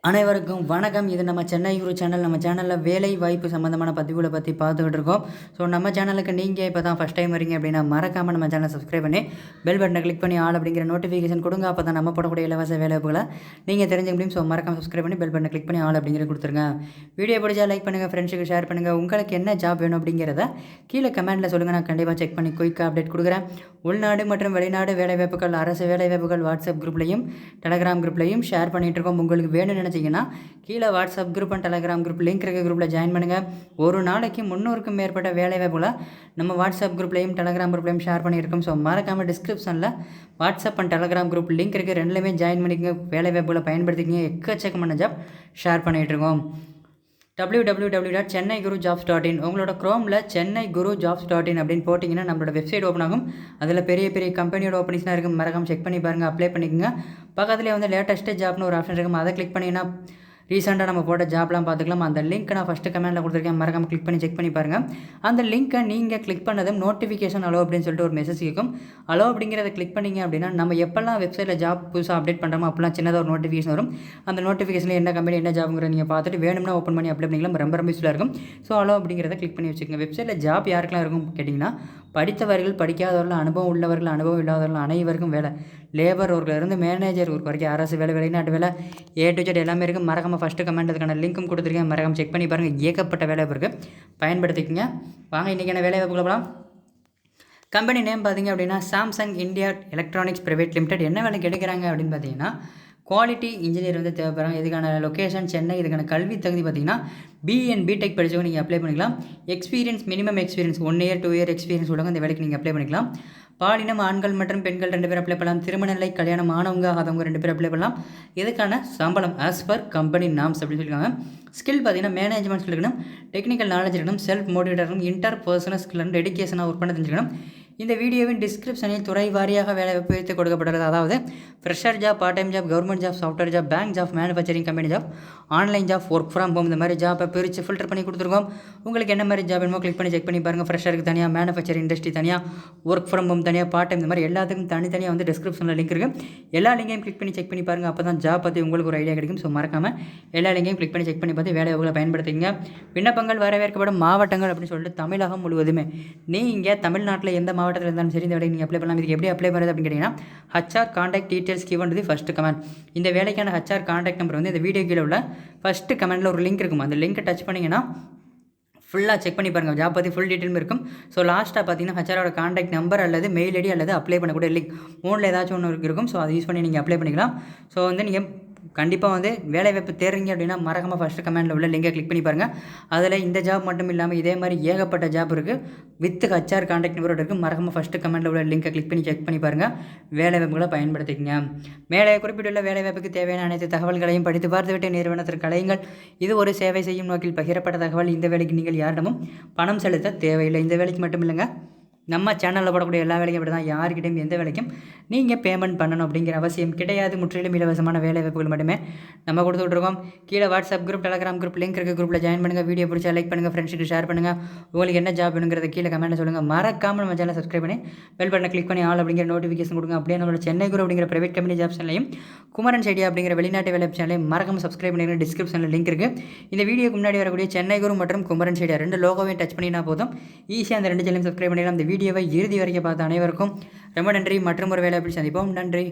அனைவருக்கும் வணக்கம். இது நம்ம சென்னை குரு சேனல். நம்ம சேனலில் வேலை வாய்ப்பு சம்மந்தமான பதிவுகளை பற்றி பார்த்துக்கிட்டு இருக்கோம். ஸோ நம்ம சேனலுக்கு நீங்கள் இப்போ தான் ஃபஸ்ட் டைம் வரீங்க அப்படின்னா மறக்காமல் நம்ம சேனலை சப்ஸ்கிரைப் பண்ணி பெல் பட்டனை கிளிக் பண்ணி ஆல் அப்படிங்கிற நோட்டிஃபிகேஷன் கொடுங்க. அப்போ தான் நம்ம போடக்கூடிய இலவச வேலைவாய்ப்புகளை நீங்கள் தெரிஞ்சுக்க முடியும். ஸோ மறக்காமல் சப்ஸ்கிரைப் பண்ணி பெல் பட்டனை கிளிக் பண்ணி ஆல் அப்படிங்கிற கொடுத்துருங்க. வீடியோ பிடிச்சா லைக் பண்ணுங்கள், ஃப்ரெண்ட்ஸுக்கு ஷேர் பண்ணுங்கள். உங்களுக்கு என்ன ஜாப் வேணும் அப்படிங்கிறத கீழே கமெண்ட்டில் சொல்லுங்கள். நான் கண்டிப்பாக செக் பண்ணி குயிக்காக அப்டேட் கொடுக்குறேன். உள்நாடு மற்றும் வெளிநாடு வேலைவாய்ப்புகள், அரசு வேலைவாய்ப்புகள் வாட்ஸ்அப் குரூப்லையும் டெலகிராம் குரூப்லையும் ஷேர் பண்ணிகிட்டு இருக்கோம். உங்களுக்கு வேணும்னு நினச்சிங்கன்னா கீழே WhatsApp group and Telegram group link இருக்க குரூப்பில் ஜாயின் பண்ணுங்கள். ஒரு நாளைக்கு 300க்கும் மேற்பட்ட வேலைவாய்ப்புகளை நம்ம வாட்ஸ்அப் குரூப்லையும் டெலகிராம் குரூப்லையும் ஷேர் பண்ணியிருக்கோம். ஸோ மறக்காமல் டிஸ்கிரிப்ஷனில் WhatsApp and Telegram group link இருக்குது. ரெண்டுலேயுமே ஜாயின் பண்ணிக்கங்க. வேலைவாய்ப்புகளை பயன்படுத்திக்கிங்க. எக்கச்சக்கமான ஜாப் ஷேர் பண்ணிகிட்ருக்கோம். www.chennaiGuruJobs.in உங்களோட க்ரோமில் chennaiGuruJobs.in அப்படின்னு போட்டிங்கன்னா நம்மளோட வெப்சைட் ஓப்பன் ஆகும். அதில் பெரிய பெரிய கம்பெனியோட ஓப்பனிங்ஸ்லாம் இருக்குது. மறக்காமல் செக் பண்ணி பாருங்கள், அப்ளை பண்ணிக்கோங்க. பக்கத்துலேயே வந்து லேட்டஸ்ட்டு ஜாப்னு ஒரு ஆப்ஷன் இருக்கும். அதை கிளிக் பண்ணிங்கன்னா ரீசெண்டாக நம்ம போட்ட ஜாப்லாம் பார்த்துக்கலாம். அந்த லிங்க் நான் ஃபஸ்ட்டு கமெண்ட்டில் கொடுத்துருக்கேன். மறக்காமல் கிளிக் பண்ணி செக் பண்ணி பாருங்கள். அந்த லிங்க்கை நீங்கள் கிளிக் பண்ணதும் நோட்டிஃபிகேஷன் அலோ அப்படின்னு சொல்லிட்டு ஒரு மெசேஜ் கேட்கும். அலோ அப்படிங்கிறத கிளிக் பண்ணிங்க அப்படின்னா நம்ம எப்போல்லாம் வெப்சைட்டில் ஜாப் புதுசாக அப்டேட் பண்ணுறோமோ அப்போல்லாம் சின்னதாக ஒரு நோட்டிஃபிகேஷன் வரும். அந்த நோட்டிஃபிகேஷனில் என்ன கம்பெனி என்ன ஜாப்ங்கிற நீங்கள் பார்த்துட்டு வேணும்னா ஓப்பன் பண்ணி அப்ளை பண்ணிக்கலாம். ரொம்ப யூஸ்ஃபுல்லாக இருக்கும். ஸோ அலோ அப்படிங்கிறத கிளிக் பண்ணி வச்சுக்கோங்க. வெப்சைட்டில் ஜாப் யாருக்கெல்லாம் இருக்கும் கேட்டிங்கன்னா படித்தவர்கள், படிக்காதவர்கள், அனுபவம் உள்ளவர்கள், அனுபவம் இல்லாதவர்கள் அனைவருக்கும் வேலை. லேபர் ஒர்க்கிலிருந்து மேனேஜர் ஒர்க் வரைக்கும் அரசு வேலை, வெளிநாட்டு வேலை, A to Z எல்லாமே இருக்குது. மறக்காமல் ஃபஸ்ட்டு கமெண்ட் அதுக்கான லிங்க்கும் கொடுத்துருக்கேன். மறக்காமல் செக் பண்ணி பாருங்கள். ஏகப்பட்ட வேலைவாய்ப்பு இருக்குது, பயன்படுத்திக்கங்க. வாங்க இன்றைக்கான வேலைவாய்ப்புகளை போகலாம். கம்பெனி நேம் பார்த்திங்க அப்படின்னா Samsung India electronics private limited. என்ன வேலைக்கு எடுக்கிறாங்க அப்படின்னு பார்த்தீங்கன்னா குவாலிட்டி இன்ஜினியர் வந்து தேவைப்படுறாங்க. இதுக்கான லொக்கேஷன் சென்னை. இதுக்கான கல்வி தகுதி பார்த்திங்கன்னா BN BTech படித்தவங்க நீங்கள் அப்ளை பண்ணிக்கலாம். Experience minimum experience 1 year 2 year experience உள்ளவங்க இந்த வேலைக்கு நீங்கள் அப்ளை பண்ணிக்கலாம். பாலினம் ஆண்கள் மற்றும் பெண்கள் 2 பேர் அப்ளை பண்ணலாம். திருமண நிலை கல்யாணம் ஆனவங்க ஆதவங்க 2 பேர் அப்ளை பண்ணலாம். இதுக்கான சம்பளம் ஆஸ் பர் கம்பெனி நாம்ஸ் அப்படின்னு சொல்லியிருக்காங்க. ஸ்கில் பார்த்திங்கன்னா மேனேஜ்மெண்ட் ஸ்கில் இருக்கணும், டெக்னிக்கல் நாலேஜ் இருக்கணும், செல்ஃப் மோட்டிவேட்டர் இருக்கணும், இன்டர் பர்சனல் ஸ்கில் இருக்கணும், டெடிகேஷனாக ஒர்க் பண்ண தெரிஞ்சுக்கணும். இந்த வீடியோவின் டிஸ்கிரிப்ஷனில் துறை வாரியாக வேலை பிரித்து கொடுக்கப்பட்டுள்ளது. அதாவது fresher job, part time job, government job, software job, bank job, manufacturing company job, online job, work from home, இந்த மாதிரி ஜாப்பை பிரித்து ஃபில்டர் பண்ணி கொடுத்துருக்கோம். உங்களுக்கு என்ன மாதிரி ஜாப் வேணுமோ கிளிக் பண்ணி செக் பண்ணி பாருங்கள். ஃப்ரெஷருக்கு தனியாக, மேனுஃபேக்சரிங் இண்டஸ்ட்ரி தனியாக, ஒர்க் ஃப்ரம் ஹோம் தனியாக, பார்ட் டைம், இந்த மாதிரி எல்லாத்துக்கும் தனித்தனியாக வந்து டிஸ்கிரிப்ஷனில் லிங்க் இருக்குது. எல்லா லிங்கையும் கிளிக் பண்ணி செக் பண்ணி பாருங்கள். அப்போ தான் ஜாப் பற்றி உங்களுக்கு ஒரு ஐடியா கிடைக்கும். ஸோ மறக்காமல் எல்லா லிங்கையும் கிளிக் பண்ணி செக் பண்ணி பார்த்து வேலை வாய்ப்புகளை பயன்படுத்திங்க. விண்ணப்பங்கள் வரவேற்கப்படும் மாவட்டங்கள் அப்படின்னு சொல்லிட்டு தமிழகம் முழுவதுமே நீங்கள் தமிழ்நாட்டில் எந்த மாவட்டத்தில் இருந்தாலும் சரி இந்த வேலைக்கு நீங்கள் அப்ளை பண்ணலாம். இதுக்கு எப்படி அப்ளை பண்ணுறது அப்படின்னு கேட்டிங்கன்னா HR contact details given to first comment. இந்த வேலைக்கான HR கான்டாக்ட் நம்பர் வந்து இந்த வீடியோ கீழே உள்ள ஃபஸ்ட்டு கமெண்ட்டில் ஒரு லிங்க் இருக்கும். அந்த லிங்க்கை டச் பண்ணிங்கன்னா ஃபுல்லாக செக் பண்ணி பாருங்கள். ஜாப் பற்றி ஃபுல் டீட்டெயிலும் இருக்கும். ஸோ லாஸ்ட்டாக பார்த்தீங்கன்னா HRோட கான்டாக்ட் நம்பர் அல்லது மெயில் ஐடி அல்லது அப்ளை பண்ணக்கூடிய லிங்க் 3ல் ஏதாச்சும் ஒன்று இருக்கும். ஸோ அதை யூஸ் பண்ணி நீங்கள் அப்ளை பண்ணிக்கலாம். ஸோ வந்து நீங்கள் கண்டிப்பாக வந்து வேலைவாய்ப்பு தேடுறீங்க அப்படின்னா மறக்காமல் ஃபஸ்ட்டு கமெண்டில் உள்ள லிங்கை கிளிக் பண்ணி பாருங்கள். அதில் இந்த ஜாப் மட்டும் இல்லாமல் இதே மாதிரி ஏகப்பட்ட ஜாப் இருக்குது. வித் HR கான்டாக்ட் நம்பரோடு இருக்குது. மறக்காமல் ஃபஸ்ட்டு கமெண்டில் உள்ள லிங்கை கிளிக் பண்ணி செக் பண்ணி பாருங்கள். வேலைவாய்ப்புகளை பயன்படுத்திக்கங்க. மேலே குறிப்பிட்டுள்ள வேலைவாய்ப்புக்கு தேவையான அனைத்து தகவல்களையும் படித்து பார்த்துவிட்டு நிறுவனத்திற்கு அழையுங்கள். இது ஒரு சேவை செய்யும் நோக்கில் பகிரப்பட்ட தகவல். இந்த வேலைக்கு நீங்கள் யாரிடமும் பணம் செலுத்த தேவையில்லை. இந்த வேலைக்கு மட்டும் இல்லைங்க, நம்ம சேனலில் போடக்கூடிய எல்லா வேலைக்கும் அப்படி தான். யார்கிட்டையும் எந்த வேலைக்கும் நீங்கள் பேமெண்ட் பண்ணணும் அப்படிங்கிற அவசியம் கிடையாது. முற்றிலும் இலவசமான வேலை வாய்ப்புகள் மட்டுமே நம்ம கொடுத்துட்ருக்கோம். கீழே WhatsApp group, Telegram group link இருக்க குரூப்பில் ஜாயின் பண்ணுங்கள். வீடியோ பிடிச்சா லைக் பண்ணுங்கள், ஃப்ரெண்ட்ஸுக்கு ஷேர் பண்ணுங்கள். உங்களுக்கு என்ன ஜாப் வேணுங்கிறத கீழே கமெண்ட்டில் சொல்லுங்கள். மறக்காமல் நம்ம சேனலை சப்ஸ்கிரைப் பண்ணி பெல் பட்டனை கிளிக் பண்ணி ஆல் அப்படிங்கிற நோட்டிஃபிகேஷன் கொடுங்க. அப்படியே நம்மளோட சென்னை குரு அப்படிங்கிற பிரைவேட் கம்பெனி ஜாப் சேனலையும் குமரன் ஐடியா அப்படிங்கிற வெளிநாட்டு வேலை சேனலையும் மறக்காமல் சப்ஸ்கிரைப் பண்ணிடுங்க. டிஸ்கிரிப்ஷனில் லிங்க் இருக்குது. இந்த வீடியோக்கு முன்னாடி வரக்கூடிய சென்னை குரு மற்றும் குமரன் ஐடியா 2 லோகோவையும் டச் பண்ணினா போதும். ஈஸியாக அந்த 2 சேனலையும் சப்ஸ்கிரைப் பண்ணிடலாம். இந்த வீடியோவை இறுதி வரைக்கும் பார்த்த அனைவருக்கும் ரொம்ப நன்றி. மற்றும் ஒரு வேலை அப்படி சந்திப்போம். நன்றி.